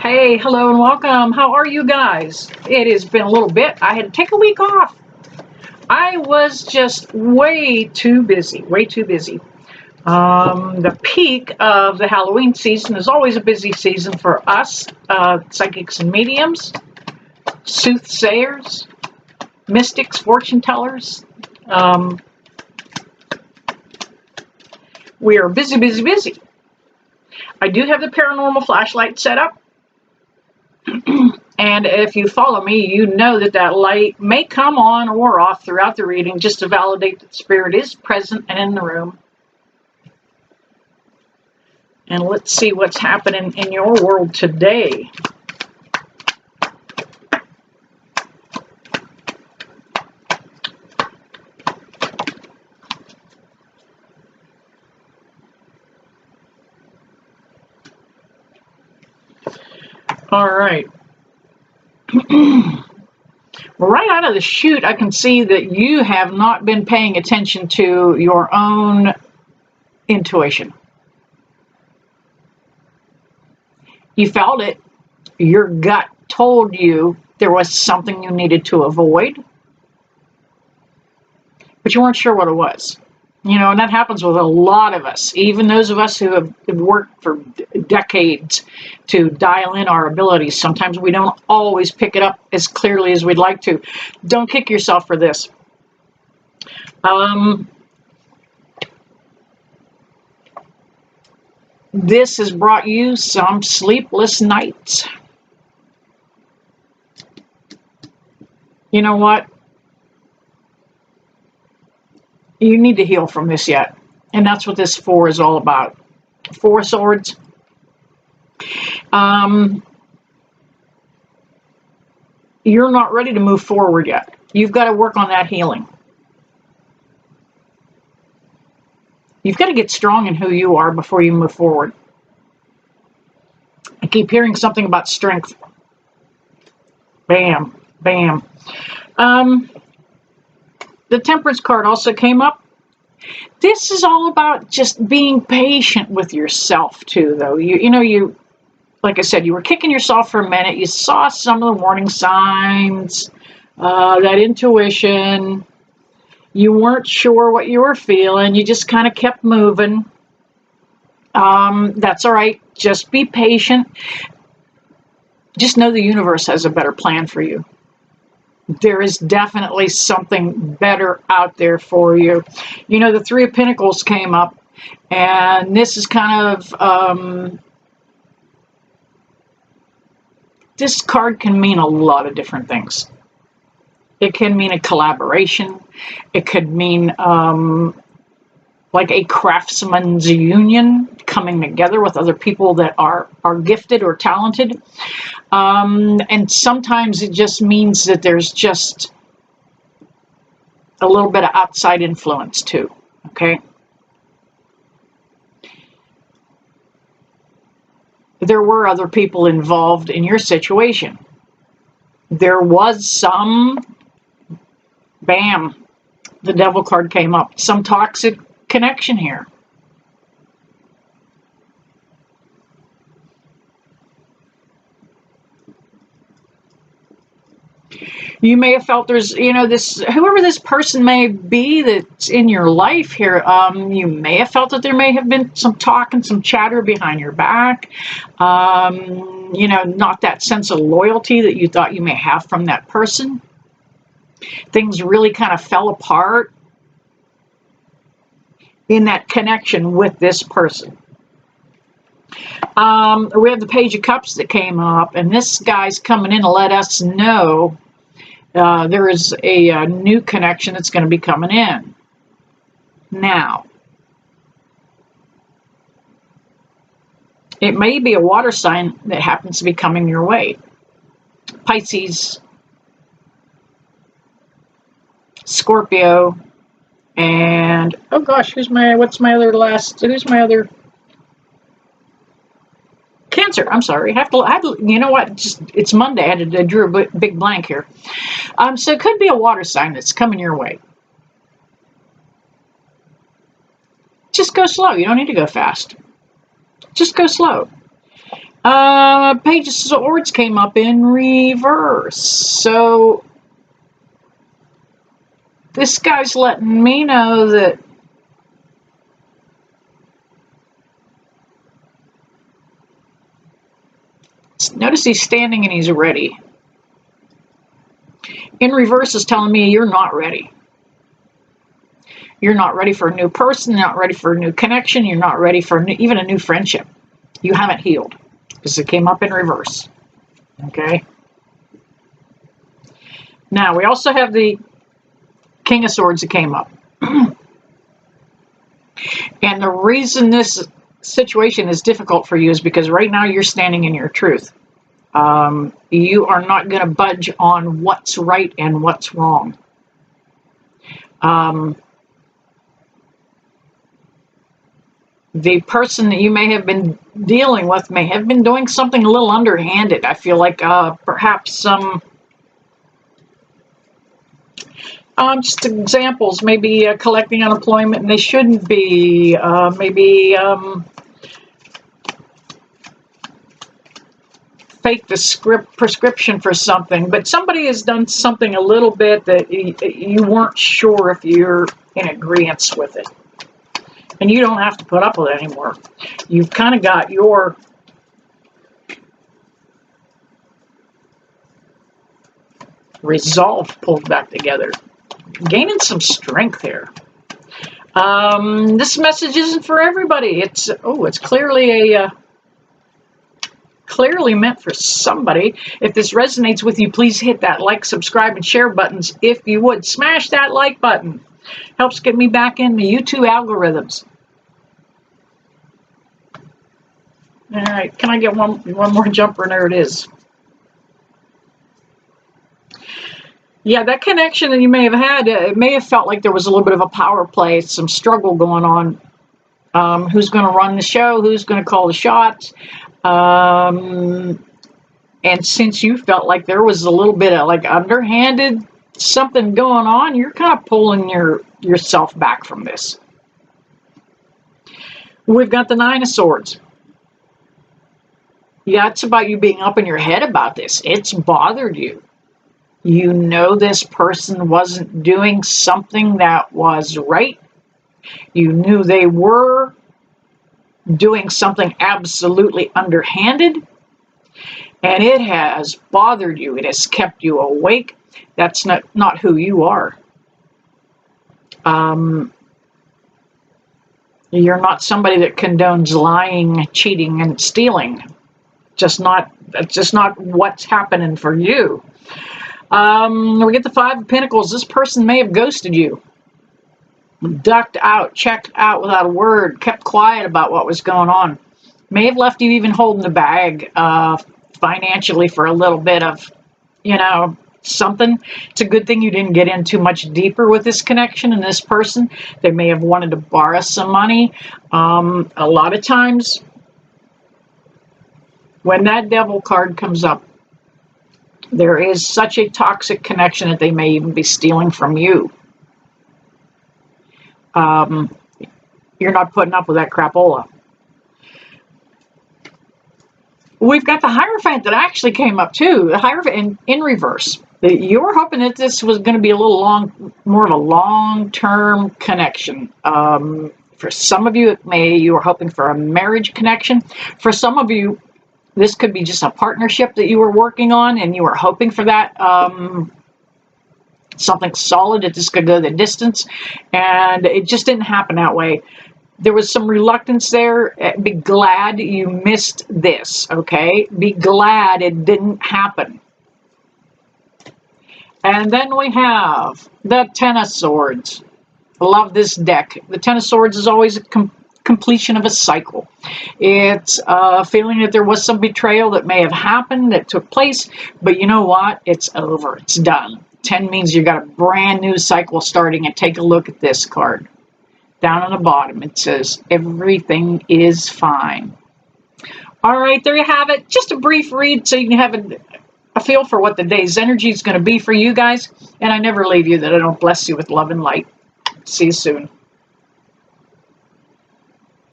Hey, hello and welcome. How are you guys? It has been a little bit. I had to take a week off. I was just way too busy, way too busy. The peak of the Halloween season is always a busy season for us, psychics and mediums, soothsayers, mystics, fortune tellers. Um, we are busy, busy, busy. I do have the paranormal flashlight set up. And if you follow me, you know that that light may come on or off throughout the reading just to validate that spirit is present and in the room. And let's see what's happening in your world today. All right. Right out of the chute, I can see that you have not been paying attention to your own intuition. You felt it. Your gut told you there was something you needed to avoid, but you weren't sure what it was. You know, and that happens with a lot of us, even those of us who have worked for decades to dial in our abilities. Sometimes we don't always pick it up as clearly as we'd like to. Don't kick yourself for this. This has brought you some sleepless nights. You know what? You need to heal from this yet. And that's what this 4 is all about. 4 of Swords. You're not ready to move forward yet. You've got to work on that healing. You've got to get strong in who you are before you move forward. I keep hearing something about strength. Bam, bam. The Temperance card also came up. This is all about just being patient with yourself too, though. You like I said, you were kicking yourself for a minute. You saw some of the warning signs, that intuition. You weren't sure what you were feeling. You just kind of kept moving. That's all right. Just be patient. Just know the universe has a better plan for you. There is definitely something better out there for you. You know, the 3 of Pentacles came up, and this is kind of, this card can mean a lot of different things. It can mean a collaboration. It could mean like a craftsman's union, coming together with other people that are gifted or talented. And sometimes it just means that there's just a little bit of outside influence too, okay? There were other people involved in your situation. There was some, bam, the Devil card came up, some toxic connection here. You may have felt there's, whoever this person may be that's in your life here, you may have felt that there may have been some talk and some chatter behind your back. Not that sense of loyalty that you thought you may have from that person. Things really kind of fell apart in that connection with this person. We have the Page of Cups that came up, and this guy's coming in to let us know there is a new connection that's going to be coming in. Now, it may be a water sign that happens to be coming your way. Pisces, Scorpio, and oh gosh, who's my other Cancer. I'm sorry. I had to, you know what? It's Monday. I drew a big blank here. So it could be a water sign that's coming your way. Just go slow. You don't need to go fast. Just go slow. Page of Swords came up in reverse. So this guy's letting me know that notice he's standing and he's ready. In reverse is telling me you're not ready. You're not ready for a new person. You're not ready for a new connection. You're not ready for even a new friendship. You haven't healed because it came up in reverse. Okay. Now we also have the King of Swords that came up. And the reason this situation is difficult for you is because right now you're standing in your truth. You are not going to budge on what's right and what's wrong. The person that you may have been dealing with may have been doing something a little underhanded. I feel like perhaps some just examples, maybe collecting unemployment and they shouldn't be, maybe fake the prescription for something, but somebody has done something a little bit that you weren't sure if you're in agreement with it. And you don't have to put up with it anymore. You've kind of got your resolve pulled back together. Gaining some strength here. This message isn't for everybody. It's clearly clearly meant for somebody. If this resonates with you, please hit that like, subscribe, and share buttons. If you would, smash that like button. Helps get me back in the YouTube algorithms. All right, can I get one more jumper? And there it is. Yeah, that connection that you may have had, it may have felt like there was a little bit of a power play, some struggle going on. Who's going to run the show? Who's going to call the shots? And since you felt like there was a little bit of like underhanded something going on, you're kind of pulling yourself back from this. We've got the Nine of Swords. Yeah, it's about you being up in your head about this. It's bothered you. You know this person wasn't doing something that was right. You knew they were doing something absolutely underhanded. And it has bothered you. It has kept you awake. That's not who you are. You're not somebody that condones lying, cheating, and stealing. That's just not what's happening for you. We get the Five of Pentacles. This person may have ghosted you. Ducked out, checked out without a word, kept quiet about what was going on. May have left you even holding the bag financially for a little bit of, something. It's a good thing you didn't get in too much deeper with this connection and this person. They may have wanted to borrow some money. A lot of times when that Devil card comes up, there is such a toxic connection that they may even be stealing from you. You're not putting up with that crapola. We've got the Hierophant that actually came up too. The Hierophant in reverse. You were hoping that this was going to be a little more of a long-term connection. For some of you, you were hoping for a marriage connection. For some of you, this could be just a partnership that you were working on and you were hoping for that, something solid that this could go the distance, and it just didn't happen that way. There was some reluctance there. Be glad you missed this, okay? Be glad it didn't happen. And then we have the Ten of Swords. I love this deck. The Ten of Swords is always a completion of a cycle. It's a feeling that there was some betrayal that may have happened, that took place, but you know what? It's over. It's done. 10 means you got a brand new cycle starting, and take a look at this card. Down on the bottom, it says, everything is fine. All right, there you have it. Just a brief read so you can have a feel for what the day's energy is going to be for you guys. And I never leave you that I don't bless you with love and light. See you soon.